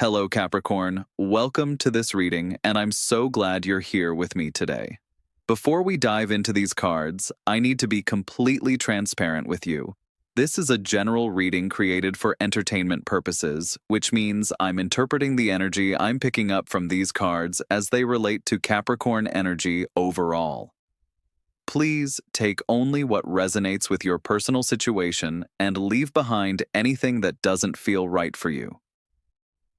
Hello, Capricorn. Welcome to this reading, and I'm so glad you're here with me today. Before we dive into these cards, I need to be completely transparent with you. This is a general reading created for entertainment purposes, which means I'm interpreting the energy I'm picking up from these cards as they relate to Capricorn energy overall. Please take only what resonates with your personal situation and leave behind anything that doesn't feel right for you.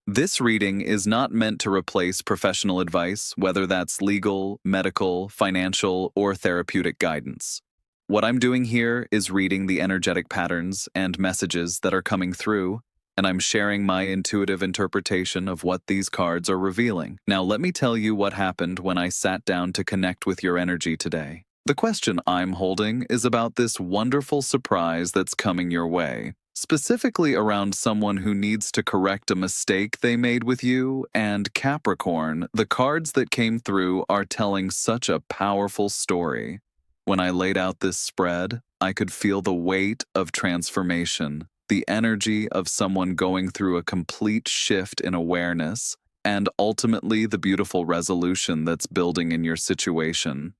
This reading is not meant to replace professional advice, whether that's legal, medical, financial, or therapeutic guidance. What I'm doing here is reading the energetic patterns and messages that are coming through, and I'm sharing my intuitive interpretation of what these cards are revealing. Now, let me tell you what happened when I sat down to connect with your energy today. The question I'm holding is about this wonderful surprise that's coming your way. Specifically around someone who needs to correct a mistake they made with you, and Capricorn, the cards that came through are telling such a powerful story. When I laid out this spread, I could feel the weight of transformation, the energy of someone going through a complete shift in awareness, and ultimately the beautiful resolution that's building in your situation.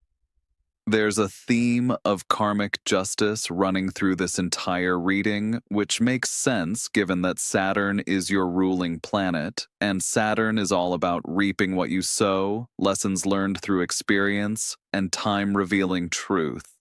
There's a theme of karmic justice running through this entire reading, which makes sense given that Saturn is your ruling planet, and Saturn is all about reaping what you sow, lessons learned through experience, and time revealing truth.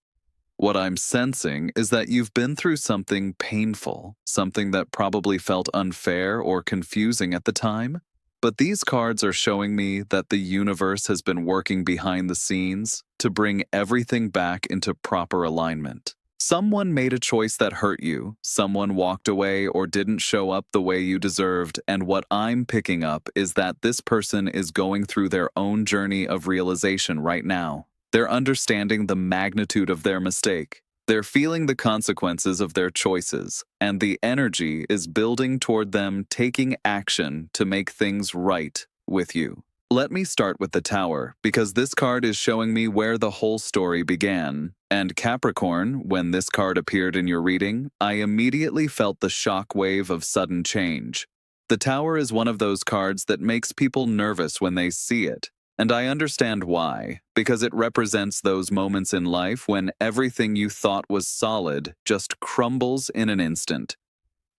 What I'm sensing is that you've been through something painful, something that probably felt unfair or confusing at the time. But these cards are showing me that the universe has been working behind the scenes to bring everything back into proper alignment. Someone made a choice that hurt you, someone walked away or didn't show up the way you deserved, and what I'm picking up is that this person is going through their own journey of realization right now. They're understanding the magnitude of their mistake. They're feeling the consequences of their choices, and the energy is building toward them taking action to make things right with you. Let me start with the Tower, because this card is showing me where the whole story began. And Capricorn, when this card appeared in your reading, I immediately felt the shock wave of sudden change. The Tower is one of those cards that makes people nervous when they see it. And I understand why, because it represents those moments in life when everything you thought was solid just crumbles in an instant.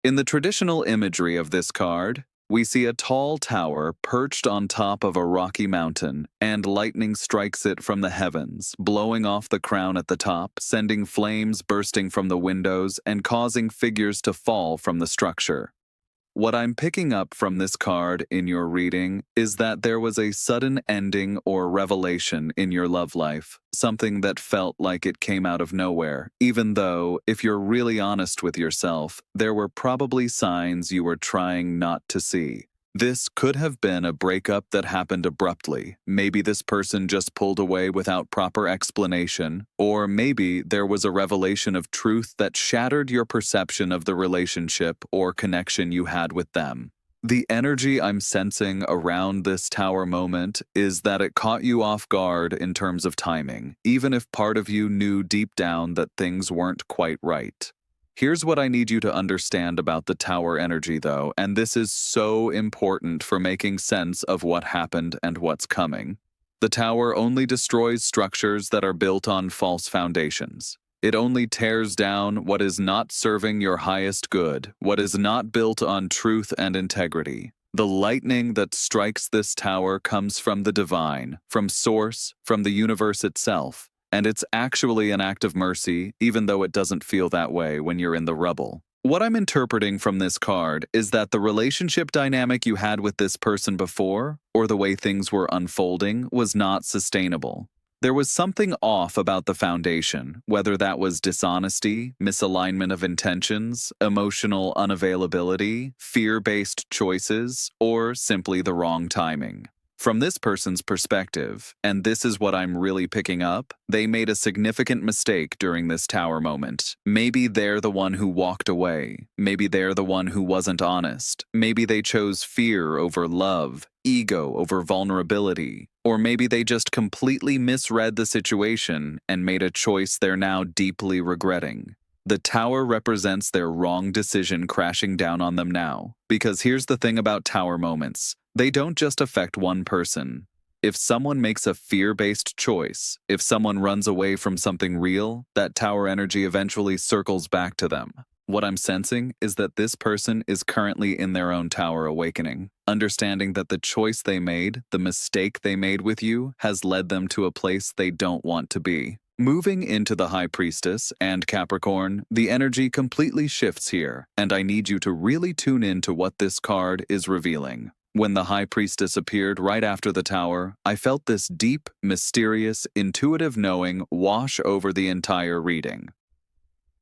In the traditional imagery of this card, we see a tall tower perched on top of a rocky mountain, and lightning strikes it from the heavens, blowing off the crown at the top, sending flames bursting from the windows and causing figures to fall from the structure. What I'm picking up from this card in your reading is that there was a sudden ending or revelation in your love life, something that felt like it came out of nowhere, even though, if you're really honest with yourself, there were probably signs you were trying not to see. This could have been a breakup that happened abruptly. Maybe this person just pulled away without proper explanation, or maybe there was a revelation of truth that shattered your perception of the relationship or connection you had with them. The energy I'm sensing around this Tower moment is that it caught you off guard in terms of timing, even if part of you knew deep down that things weren't quite right. Here's what I need you to understand about the Tower energy, though, and this is so important for making sense of what happened and what's coming. The Tower only destroys structures that are built on false foundations. It only tears down what is not serving your highest good, what is not built on truth and integrity. The lightning that strikes this tower comes from the divine, from Source, from the universe itself. And it's actually an act of mercy, even though it doesn't feel that way when you're in the rubble. What I'm interpreting from this card is that the relationship dynamic you had with this person before, or the way things were unfolding, was not sustainable. There was something off about the foundation, whether that was dishonesty, misalignment of intentions, emotional unavailability, fear-based choices, or simply the wrong timing. From this person's perspective, and this is what I'm really picking up, they made a significant mistake during this Tower moment. Maybe they're the one who walked away. Maybe they're the one who wasn't honest. Maybe they chose fear over love, ego over vulnerability. Or maybe they just completely misread the situation and made a choice they're now deeply regretting. The Tower represents their wrong decision crashing down on them now. Because here's the thing about Tower moments. They don't just affect one person. If someone makes a fear-based choice, if someone runs away from something real, that Tower energy eventually circles back to them. What I'm sensing is that this person is currently in their own Tower awakening, understanding that the choice they made, the mistake they made with you, has led them to a place they don't want to be. Moving into the High Priestess and Capricorn, the energy completely shifts here, and I need you to really tune in to what this card is revealing. When the High Priestess appeared right after the Tower, I felt this deep, mysterious, intuitive knowing wash over the entire reading.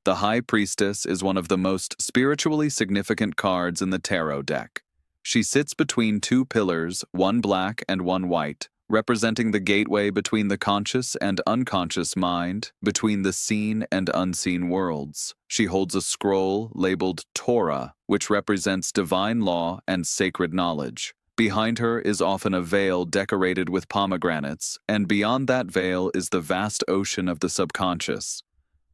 The High Priestess is one of the most spiritually significant cards in the tarot deck. She sits between two pillars, one black and one white, representing the gateway between the conscious and unconscious mind, between the seen and unseen worlds. She holds a scroll labeled Torah, which represents divine law and sacred knowledge. Behind her is often a veil decorated with pomegranates, and beyond that veil is the vast ocean of the subconscious.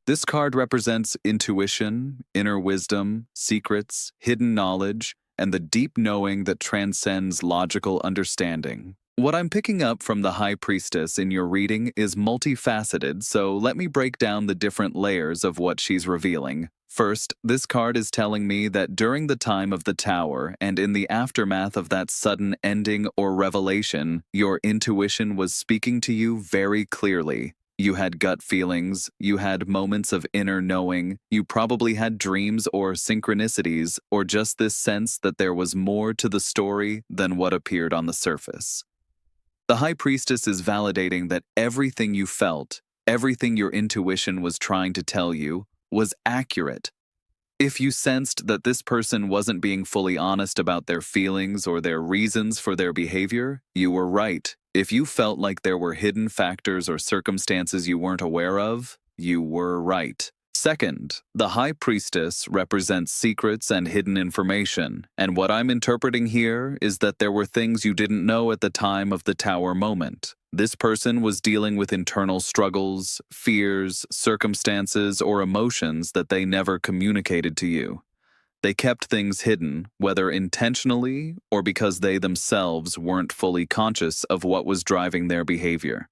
This card represents intuition, inner wisdom, secrets, hidden knowledge, and the deep knowing that transcends logical understanding. What I'm picking up from the High Priestess in your reading is multifaceted, so let me break down the different layers of what she's revealing. First, this card is telling me that during the time of the Tower and in the aftermath of that sudden ending or revelation, your intuition was speaking to you very clearly. You had gut feelings, you had moments of inner knowing, you probably had dreams or synchronicities, or just this sense that there was more to the story than what appeared on the surface. The High Priestess is validating that everything you felt, everything your intuition was trying to tell you, was accurate. If you sensed that this person wasn't being fully honest about their feelings or their reasons for their behavior, you were right. If you felt like there were hidden factors or circumstances you weren't aware of, you were right. Second, the High Priestess represents secrets and hidden information, and what I'm interpreting here is that there were things you didn't know at the time of the Tower moment. This person was dealing with internal struggles, fears, circumstances, or emotions that they never communicated to you. They kept things hidden, whether intentionally or because they themselves weren't fully conscious of what was driving their behavior.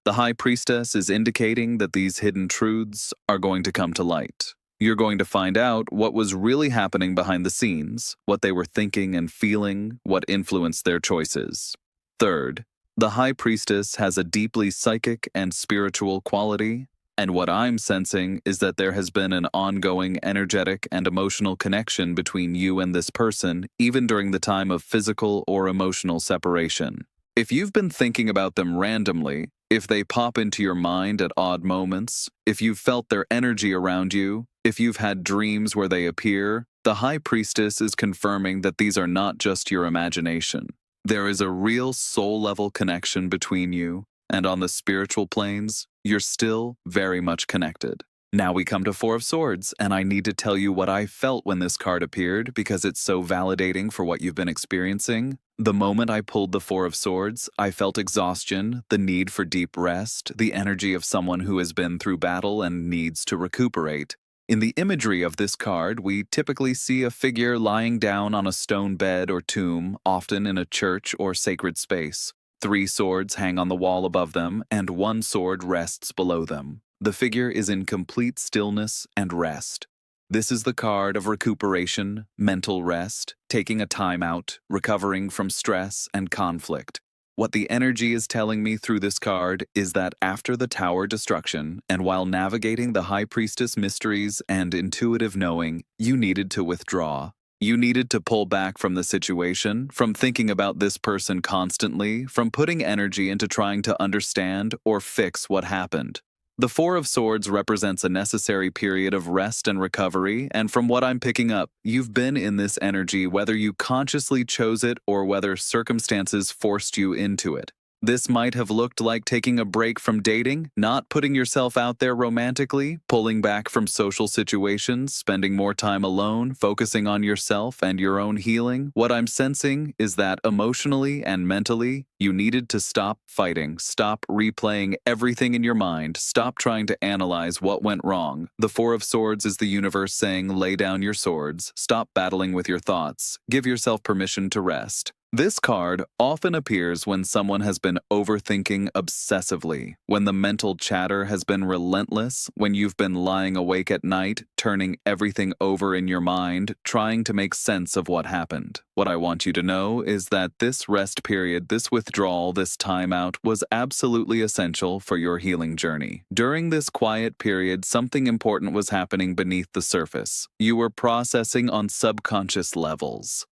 The High Priestess is indicating that these hidden truths are going to come to light. You're going to find out what was really happening behind the scenes, what they were thinking and feeling, what influenced their choices. Third, the High Priestess has a deeply psychic and spiritual quality, and what I'm sensing is that there has been an ongoing energetic and emotional connection between you and this person, even during the time of physical or emotional separation. If you've been thinking about them randomly, if they pop into your mind at odd moments, if you've felt their energy around you, if you've had dreams where they appear, the High Priestess is confirming that these are not just your imagination. There is a real soul-level connection between you, and on the spiritual planes, you're still very much connected. Now we come to Four of Swords, and I need to tell you what I felt when this card appeared because it's so validating for what you've been experiencing. The moment I pulled the Four of Swords, I felt exhaustion, the need for deep rest, the energy of someone who has been through battle and needs to recuperate. In the imagery of this card, we typically see a figure lying down on a stone bed or tomb, often in a church or sacred space. 3 swords hang on the wall above them, and 1 sword rests below them. The figure is in complete stillness and rest. This is the card of recuperation, mental rest, taking a time out, recovering from stress and conflict. What the energy is telling me through this card is that after the Tower destruction, and while navigating the High Priestess mysteries and intuitive knowing, you needed to withdraw. You needed to pull back from the situation, from thinking about this person constantly, from putting energy into trying to understand or fix what happened. The Four of Swords represents a necessary period of rest and recovery, and from what I'm picking up, you've been in this energy whether you consciously chose it or whether circumstances forced you into it. This might have looked like taking a break from dating, not putting yourself out there romantically, pulling back from social situations, spending more time alone, focusing on yourself and your own healing. What I'm sensing is that emotionally and mentally, you needed to stop fighting, stop replaying everything in your mind, stop trying to analyze what went wrong. The Four of Swords is the universe saying, lay down your swords, stop battling with your thoughts, give yourself permission to rest. This card often appears when someone has been overthinking obsessively, when the mental chatter has been relentless, when you've been lying awake at night, turning everything over in your mind, trying to make sense of what happened. What I want you to know is that this rest period, this withdrawal, this timeout was absolutely essential for your healing journey. During this quiet period, something important was happening beneath the surface. You were processing on subconscious levels.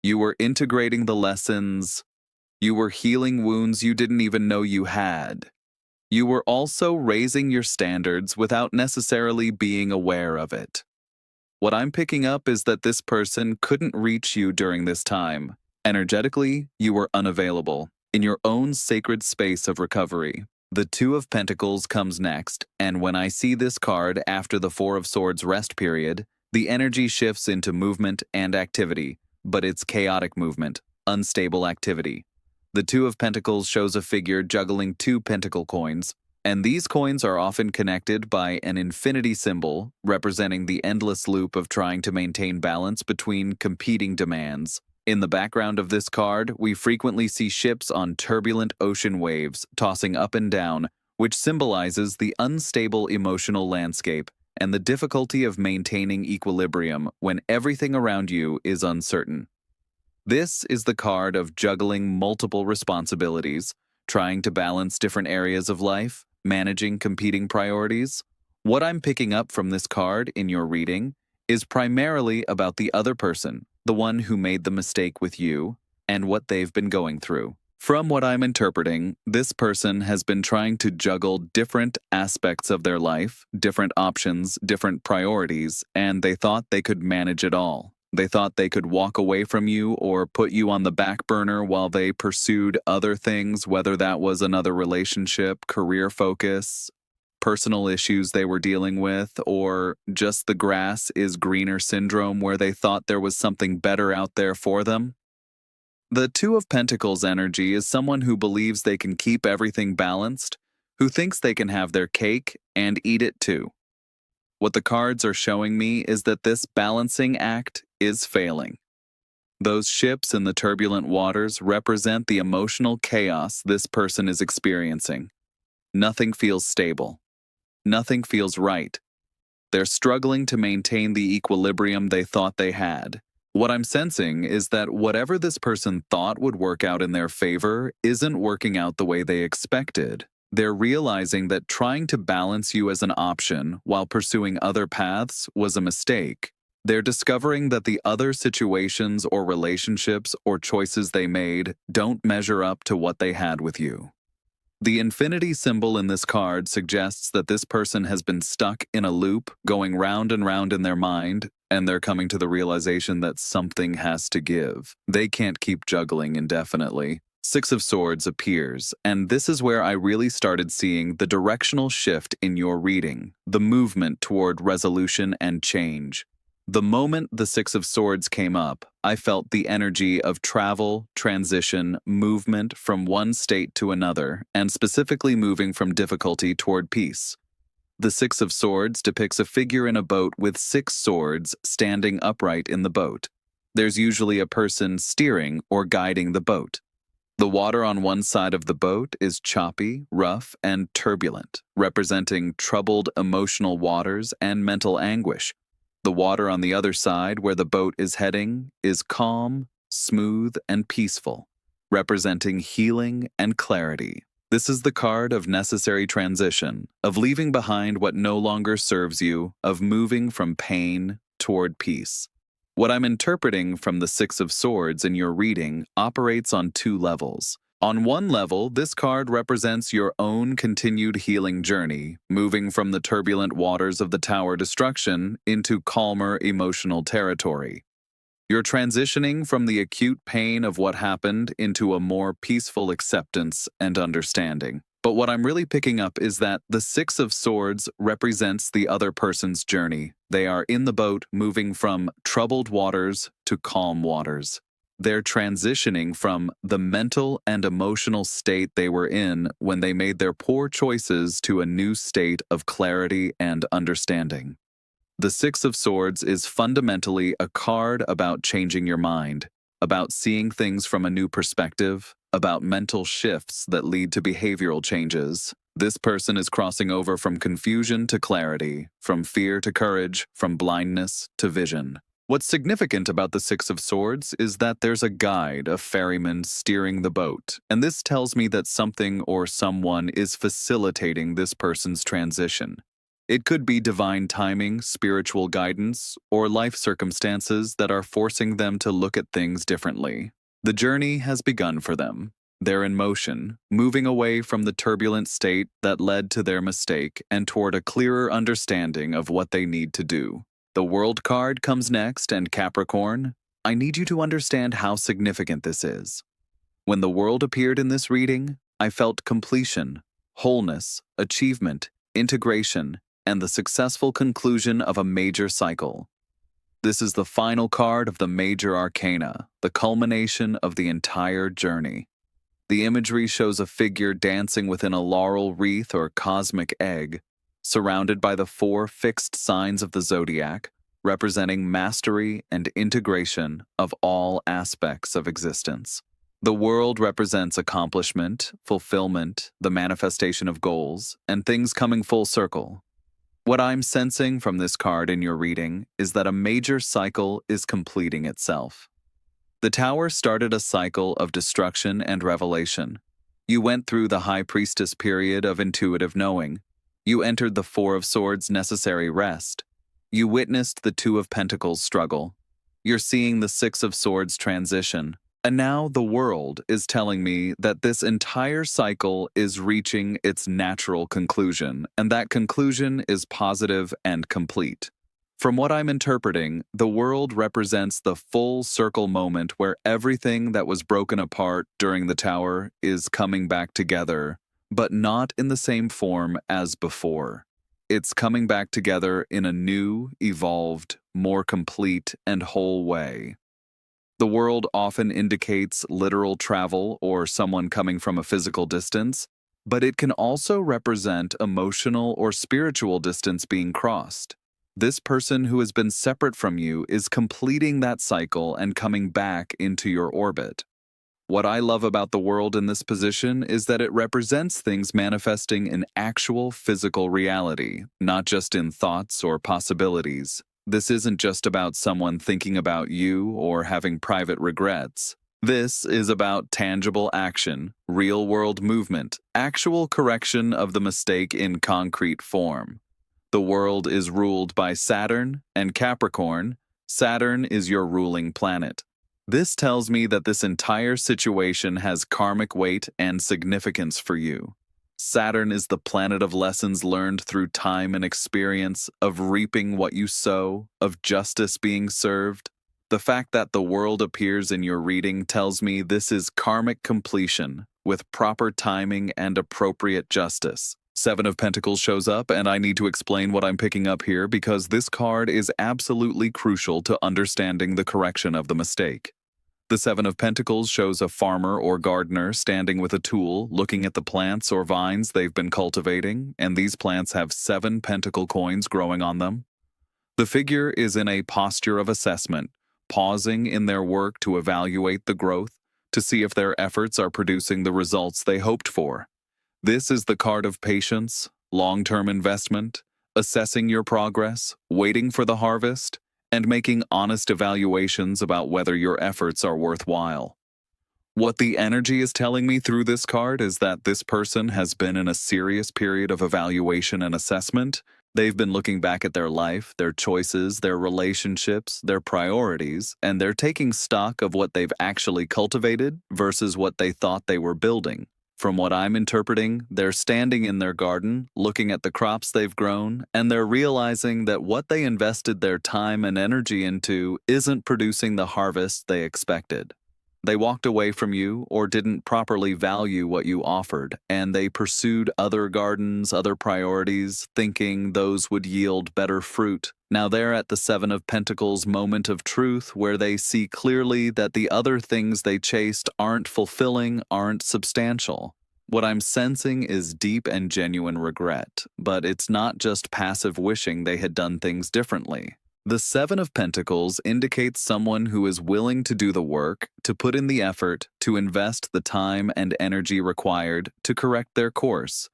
You were integrating the lessons. You were healing wounds you didn't even know you had. You were also raising your standards without necessarily being aware of it. What I'm picking up is that this person couldn't reach you during this time. Energetically, you were unavailable, in your own sacred space of recovery. The Two of Pentacles comes next, and when I see this card after the Four of Swords rest period, the energy shifts into movement and activity. But it's chaotic movement, unstable activity. The Two of Pentacles shows a figure juggling two pentacle coins, and these coins are often connected by an infinity symbol representing the endless loop of trying to maintain balance between competing demands. In the background of this card, we frequently see ships on turbulent ocean waves tossing up and down, which symbolizes the unstable emotional landscape and the difficulty of maintaining equilibrium when everything around you is uncertain. This is the card of juggling multiple responsibilities, trying to balance different areas of life, managing competing priorities. What I'm picking up from this card in your reading is primarily about the other person, the one who made the mistake with you, and what they've been going through. From what I'm interpreting, this person has been trying to juggle different aspects of their life, different options, different priorities, and they thought they could manage it all. They thought they could walk away from you or put you on the back burner while they pursued other things, whether that was another relationship, career focus, personal issues they were dealing with, or just the grass is greener syndrome where they thought there was something better out there for them. The Two of Pentacles energy is someone who believes they can keep everything balanced, who thinks they can have their cake and eat it too. What the cards are showing me is that this balancing act is failing. Those ships in the turbulent waters represent the emotional chaos this person is experiencing. Nothing feels stable. Nothing feels right. They're struggling to maintain the equilibrium they thought they had. What I'm sensing is that whatever this person thought would work out in their favor isn't working out the way they expected. They're realizing that trying to balance you as an option while pursuing other paths was a mistake. They're discovering that the other situations or relationships or choices they made don't measure up to what they had with you. The infinity symbol in this card suggests that this person has been stuck in a loop, going round and round in their mind, and they're coming to the realization that something has to give. They can't keep juggling indefinitely. Six of Swords appears, and this is where I really started seeing the directional shift in your reading, the movement toward resolution and change. The moment the Six of Swords came up, I felt the energy of travel, transition, movement from one state to another, and specifically moving from difficulty toward peace. The Six of Swords depicts a figure in a boat with six swords standing upright in the boat. There's usually a person steering or guiding the boat. The water on one side of the boat is choppy, rough, and turbulent, representing troubled emotional waters and mental anguish. The water on the other side, where the boat is heading, is calm, smooth, and peaceful, representing healing and clarity. This is the card of necessary transition, of leaving behind what no longer serves you, of moving from pain toward peace. What I'm interpreting from the Six of Swords in your reading operates on two levels. On one level, this card represents your own continued healing journey, moving from the turbulent waters of the Tower destruction into calmer emotional territory. You're transitioning from the acute pain of what happened into a more peaceful acceptance and understanding. But what I'm really picking up is that the Six of Swords represents the other person's journey. They are in the boat, moving from troubled waters to calm waters. They're transitioning from the mental and emotional state they were in when they made their poor choices to a new state of clarity and understanding. The Six of Swords is fundamentally a card about changing your mind, about seeing things from a new perspective, about mental shifts that lead to behavioral changes. This person is crossing over from confusion to clarity, from fear to courage, from blindness to vision. What's significant about the Six of Swords is that there's a guide, a ferryman steering the boat, and this tells me that something or someone is facilitating this person's transition. It could be divine timing, spiritual guidance, or life circumstances that are forcing them to look at things differently. The journey has begun for them. They're in motion, moving away from the turbulent state that led to their mistake and toward a clearer understanding of what they need to do. The World card comes next, and Capricorn, I need you to understand how significant this is. When the World appeared in this reading, I felt completion, wholeness, achievement, integration, and the successful conclusion of a major cycle. This is the final card of the major arcana, the culmination of the entire journey. The imagery shows a figure dancing within a laurel wreath or cosmic egg, surrounded by the four fixed signs of the zodiac, representing mastery and integration of all aspects of existence. The World represents accomplishment, fulfillment, the manifestation of goals, and things coming full circle. What I'm sensing from this card in your reading is that a major cycle is completing itself. The Tower started a cycle of destruction and revelation. You went through the High Priestess period of intuitive knowing. You entered the Four of Swords necessary rest. You witnessed the Two of Pentacles struggle. You're seeing the Six of Swords transition. And now the World is telling me that this entire cycle is reaching its natural conclusion, and that conclusion is positive and complete. From what I'm interpreting, the World represents the full circle moment where everything that was broken apart during the Tower is coming back together, but not in the same form as before. It's coming back together in a new, evolved, more complete and whole way. The World often indicates literal travel or someone coming from a physical distance, but it can also represent emotional or spiritual distance being crossed. This person who has been separate from you is completing that cycle and coming back into your orbit. What I love about the World in this position is that it represents things manifesting in actual physical reality, not just in thoughts or possibilities. This isn't just about someone thinking about you or having private regrets. This is about tangible action, real-world movement, actual correction of the mistake in concrete form. The World is ruled by Saturn and Capricorn. Saturn is your ruling planet. This tells me that this entire situation has karmic weight and significance for you. Saturn is the planet of lessons learned through time and experience, of reaping what you sow, of justice being served. The fact that the World appears in your reading tells me this is karmic completion, with proper timing and appropriate justice. Seven of Pentacles shows up, and I need to explain what I'm picking up here because this card is absolutely crucial to understanding the correction of the mistake. The Seven of Pentacles shows a farmer or gardener standing with a tool, looking at the plants or vines they've been cultivating, and these plants have 7 pentacle coins growing on them. The figure is in a posture of assessment, pausing in their work to evaluate the growth, to see if their efforts are producing the results they hoped for. This is the card of patience, long-term investment, assessing your progress, waiting for the harvest, and making honest evaluations about whether your efforts are worthwhile. What the energy is telling me through this card is that this person has been in a serious period of evaluation and assessment. They've been looking back at their life, their choices, their relationships, their priorities, and they're taking stock of what they've actually cultivated versus what they thought they were building. From what I'm interpreting, they're standing in their garden, looking at the crops they've grown, and they're realizing that what they invested their time and energy into isn't producing the harvest they expected. They walked away from you or didn't properly value what you offered, and they pursued other gardens, other priorities, thinking those would yield better fruit. Now they're at the Seven of Pentacles moment of truth where they see clearly that the other things they chased aren't fulfilling, aren't substantial. What I'm sensing is deep and genuine regret, but it's not just passive wishing they had done things differently. The Seven of Pentacles indicates someone who is willing to do the work, to put in the effort, to invest the time and energy required to correct their course.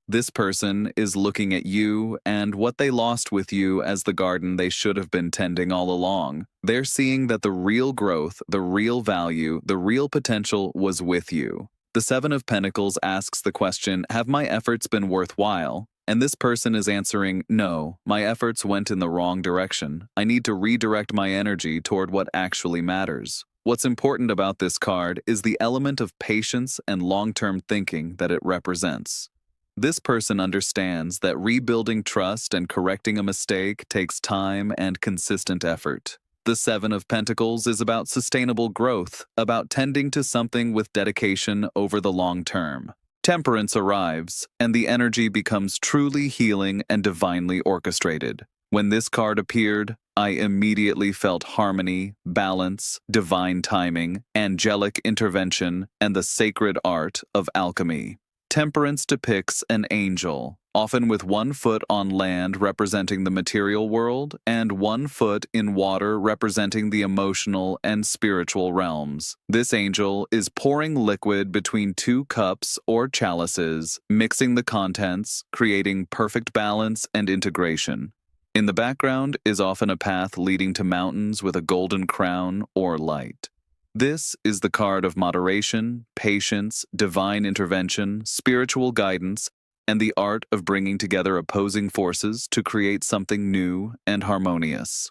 This person is looking at you and what they lost with you as the garden they should have been tending all along. They're seeing that the real growth, the real value, the real potential was with you. The Seven of Pentacles asks the question, have my efforts been worthwhile? And this person is answering, no, my efforts went in the wrong direction. I need to redirect my energy toward what actually matters. What's important about this card is the element of patience and long-term thinking that it represents. This person understands that rebuilding trust and correcting a mistake takes time and consistent effort. The Seven of Pentacles is about sustainable growth, about tending to something with dedication over the long term. Temperance arrives, and the energy becomes truly healing and divinely orchestrated. When this card appeared, I immediately felt harmony, balance, divine timing, angelic intervention, and the sacred art of alchemy. Temperance depicts an angel, often with one foot on land representing the material world and one foot in water representing the emotional and spiritual realms. This angel is pouring liquid between two cups or chalices, mixing the contents, creating perfect balance and integration. In the background is often a path leading to mountains with a golden crown or light. This is the card of moderation, patience, divine intervention, spiritual guidance, and the art of bringing together opposing forces to create something new and harmonious.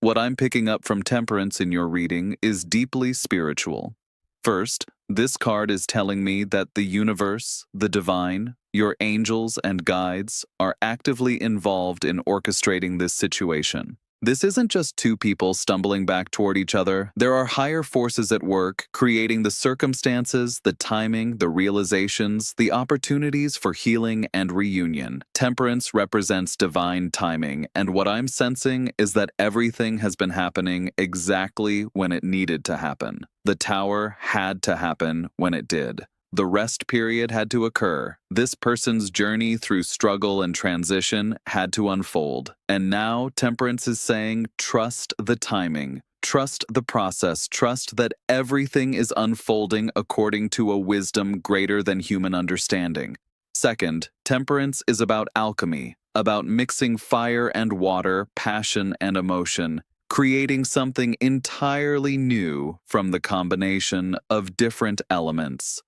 What I'm picking up from Temperance in your reading is deeply spiritual. First, this card is telling me that the universe, the divine, your angels and guides are actively involved in orchestrating this situation. This isn't just two people stumbling back toward each other. There are higher forces at work, creating the circumstances, the timing, the realizations, the opportunities for healing and reunion. Temperance represents divine timing, and what I'm sensing is that everything has been happening exactly when it needed to happen. The tower had to happen when it did. The rest period had to occur. This person's journey through struggle and transition had to unfold. And now Temperance is saying, trust the timing, trust the process, trust that everything is unfolding according to a wisdom greater than human understanding. Second, Temperance is about alchemy, about mixing fire and water, passion and emotion, creating something entirely new from the combination of different elements.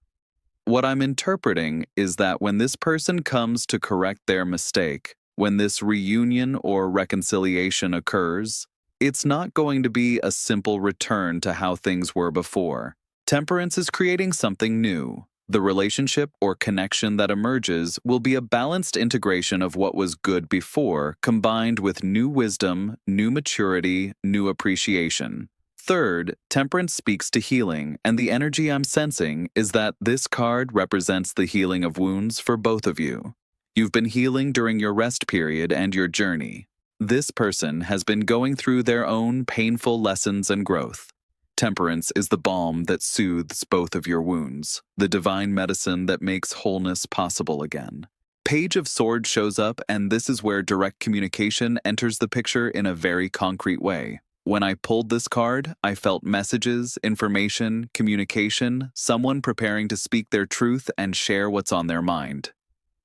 What I'm interpreting is that when this person comes to correct their mistake, when this reunion or reconciliation occurs, it's not going to be a simple return to how things were before. Temperance is creating something new. The relationship or connection that emerges will be a balanced integration of what was good before, combined with new wisdom, new maturity, new appreciation. Third, Temperance speaks to healing, and the energy I'm sensing is that this card represents the healing of wounds for both of you. You've been healing during your rest period and your journey. This person has been going through their own painful lessons and growth. Temperance is the balm that soothes both of your wounds, the divine medicine that makes wholeness possible again. Page of Swords shows up, and this is where direct communication enters the picture in a very concrete way. When I pulled this card, I felt messages, information, communication, someone preparing to speak their truth and share what's on their mind.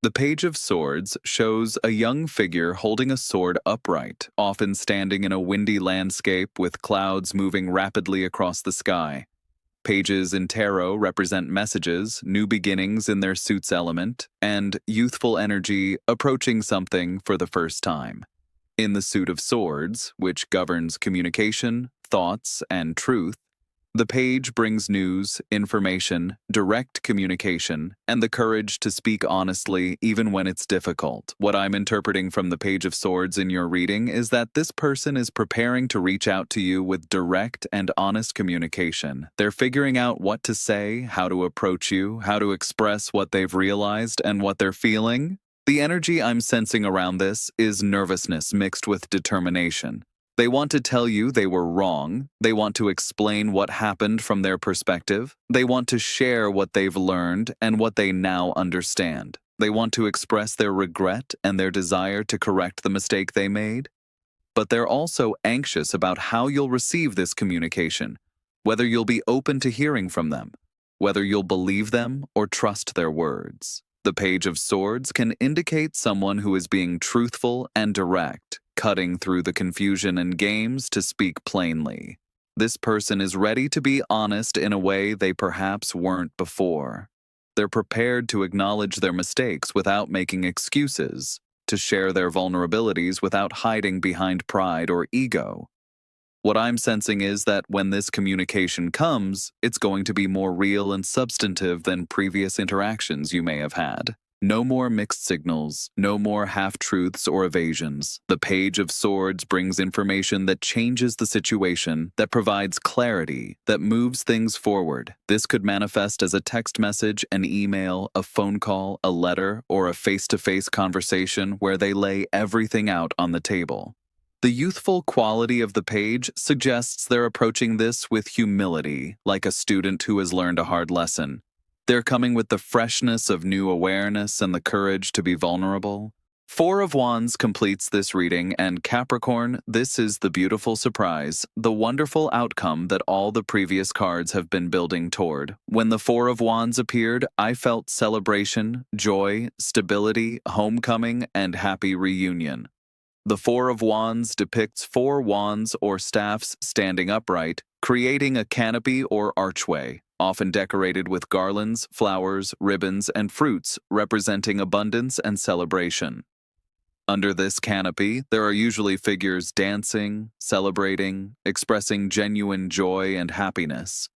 The Page of Swords shows a young figure holding a sword upright, often standing in a windy landscape with clouds moving rapidly across the sky. Pages in tarot represent messages, new beginnings in their suit's element, and youthful energy approaching something for the first time. In the Suit of Swords, which governs communication, thoughts, and truth, The page brings news, information, direct communication, and the courage to speak honestly even when it's difficult. What I'm interpreting from the Page of Swords in your reading is that this person is preparing to reach out to you with direct and honest communication. They're figuring out what to say, how to approach you, how to express what they've realized and what they're feeling. The energy I'm sensing around this is nervousness mixed with determination. They want to tell you they were wrong. They want to explain what happened from their perspective. They want to share what they've learned and what they now understand. They want to express their regret and their desire to correct the mistake they made. But they're also anxious about how you'll receive this communication, whether you'll be open to hearing from them, whether you'll believe them or trust their words. The Page of Swords can indicate someone who is being truthful and direct, cutting through the confusion and games to speak plainly. This person is ready to be honest in a way they perhaps weren't before. They're prepared to acknowledge their mistakes without making excuses, to share their vulnerabilities without hiding behind pride or ego. What I'm sensing is that when this communication comes, it's going to be more real and substantive than previous interactions you may have had. No more mixed signals, no more half-truths or evasions. The Page of Swords brings information that changes the situation, that provides clarity, that moves things forward. This could manifest as a text message, an email, a phone call, a letter, or a face-to-face conversation where they lay everything out on the table. The youthful quality of the page suggests they're approaching this with humility, like a student who has learned a hard lesson. They're coming with the freshness of new awareness and the courage to be vulnerable. Four of Wands completes this reading, and Capricorn, this is the beautiful surprise, the wonderful outcome that all the previous cards have been building toward. When the Four of Wands appeared, I felt celebration, joy, stability, homecoming, and happy reunion. The Four of Wands depicts four wands or staffs standing upright, creating a canopy or archway, often decorated with garlands, flowers, ribbons, and fruits, representing abundance and celebration. Under this canopy, there are usually figures dancing, celebrating, expressing genuine joy and happiness.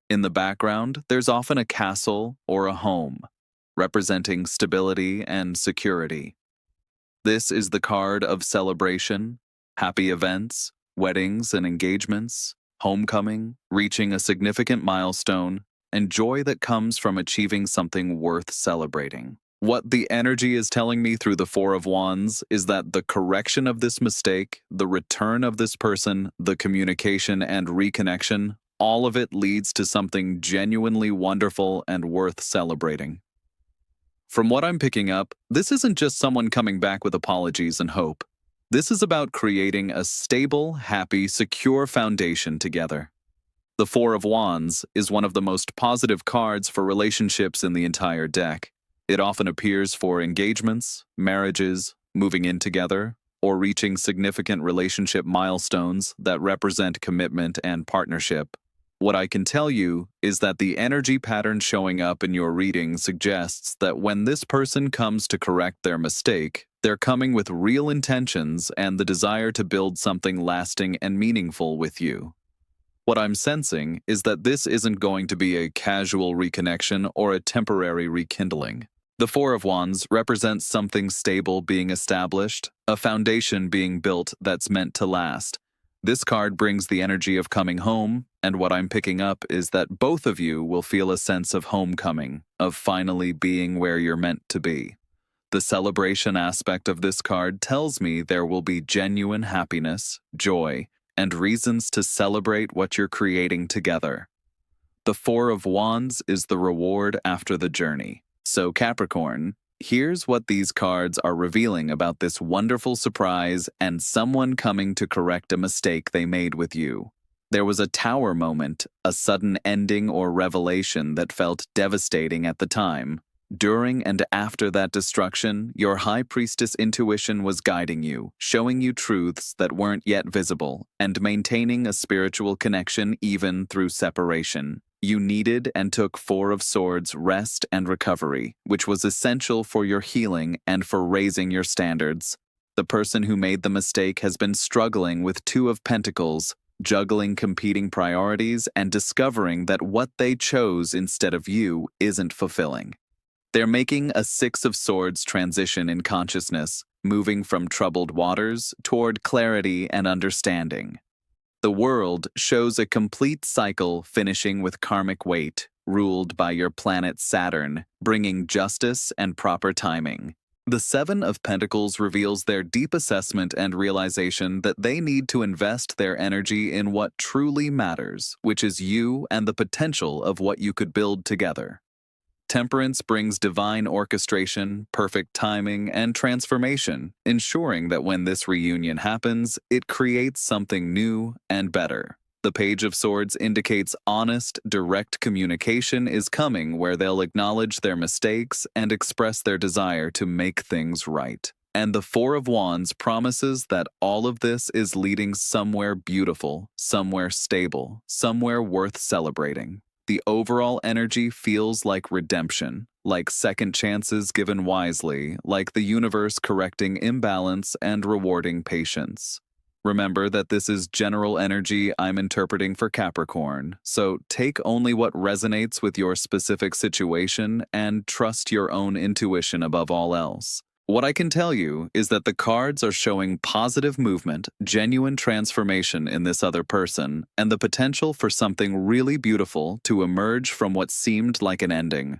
In the background, there's often a castle or a home, representing stability and security. This is the card of celebration, happy events, weddings and engagements, homecoming, reaching a significant milestone, and joy that comes from achieving something worth celebrating. What the energy is telling me through the Four of Wands is that the correction of this mistake, the return of this person, the communication and reconnection, all of it leads to something genuinely wonderful and worth celebrating. From what I'm picking up, this isn't just someone coming back with apologies and hope. This is about creating a stable, happy, secure foundation together. The Four of Wands is one of the most positive cards for relationships in the entire deck. It often appears for engagements, marriages, moving in together, or reaching significant relationship milestones that represent commitment and partnership. What I can tell you is that the energy pattern showing up in your reading suggests that when this person comes to correct their mistake, they're coming with real intentions and the desire to build something lasting and meaningful with you. What I'm sensing is that this isn't going to be a casual reconnection or a temporary rekindling. The Four of Wands represents something stable being established, a foundation being built that's meant to last. This card brings the energy of coming home, and what I'm picking up is that both of you will feel a sense of homecoming, of finally being where you're meant to be. The celebration aspect of this card tells me there will be genuine happiness, joy, and reasons to celebrate what you're creating together. The Four of Wands is the reward after the journey. So Capricorn, here's what these cards are revealing about this wonderful surprise and someone coming to correct a mistake they made with you. There was a tower moment, a sudden ending or revelation that felt devastating at the time. During and after that destruction, your high priestess intuition was guiding you, showing you truths that weren't yet visible, and maintaining a spiritual connection even through separation. You needed and took Four of Swords rest and recovery, which was essential for your healing and for raising your standards. The person who made the mistake has been struggling with Two of Pentacles, juggling competing priorities and discovering that what they chose instead of you isn't fulfilling. They're making a Six of Swords transition in consciousness, moving from troubled waters toward clarity and understanding. The world shows a complete cycle finishing with karmic weight, ruled by your planet Saturn, bringing justice and proper timing. The Seven of Pentacles reveals their deep assessment and realization that they need to invest their energy in what truly matters, which is you and the potential of what you could build together. Temperance brings divine orchestration, perfect timing, and transformation, ensuring that when this reunion happens, it creates something new and better. The Page of Swords indicates honest, direct communication is coming where they'll acknowledge their mistakes and express their desire to make things right. And the Four of Wands promises that all of this is leading somewhere beautiful, somewhere stable, somewhere worth celebrating. The overall energy feels like redemption, like second chances given wisely, like the universe correcting imbalance and rewarding patience. Remember that this is general energy I'm interpreting for Capricorn, so take only what resonates with your specific situation and trust your own intuition above all else. What I can tell you is that the cards are showing positive movement, genuine transformation in this other person, and the potential for something really beautiful to emerge from what seemed like an ending.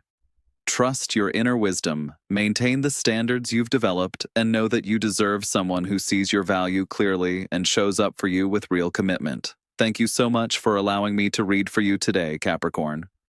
Trust your inner wisdom, maintain the standards you've developed, and know that you deserve someone who sees your value clearly and shows up for you with real commitment. Thank you so much for allowing me to read for you today, Capricorn.